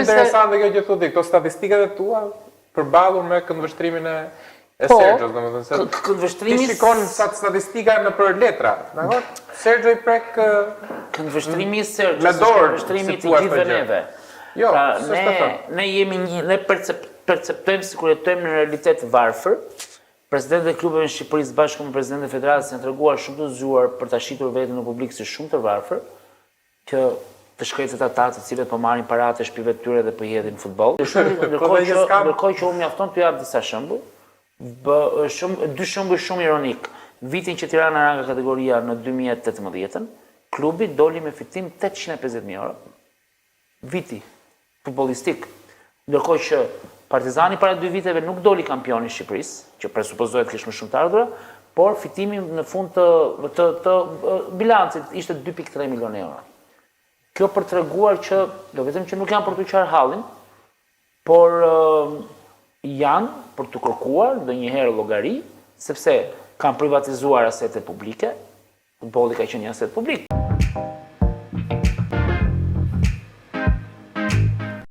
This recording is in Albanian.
interesante kjo që thotë, këto statistikat e tua përballur me këndvështrimin e Sergjo's, domethënë se këndvështrimi ti shikon statistika në për letra, dakor? Sergjo i prek këndvështrimi i Sergjo's, me dorë, këndvështrimi si i thua gjithëve shpejt. neve. Jo, Pra, s'është të thënë. ne jemi ne perceptojmë sikur jetojmë në realitet varfër. Presidentët e klubeve në Shqipëri bashkë me presidentët e federatës janë treguar shumë të zgjuar për ta shitur veten në publik si shumë të varfër, që të shkretët ata të cilët po marrin paratë e shtëpive të tyre dhe po hedhin futboll. Ndërkohë që unë mjafton t'ju jap disa shembull, dy shembuj shumë ironik. Vitin që Tirana ra nga kategoria në 2018-ën, klubi doli me fitim 850.000 euro. Viti futbollistik. Ndërkohë që Partizani para 2 viteve nuk doli kampion i Shqipërisë, që presupozohet kishte më shumë të ardhura, por fitimi në fund të bilancit ishte 2.3 milionë euro. Kjo për treguar që do vetëm që nuk janë për të qarë hallin, por janë për të kërkuar ndonjëherë llogari, sepse kanë privatizuar asete publike, futbolli ka qenë një aset publik.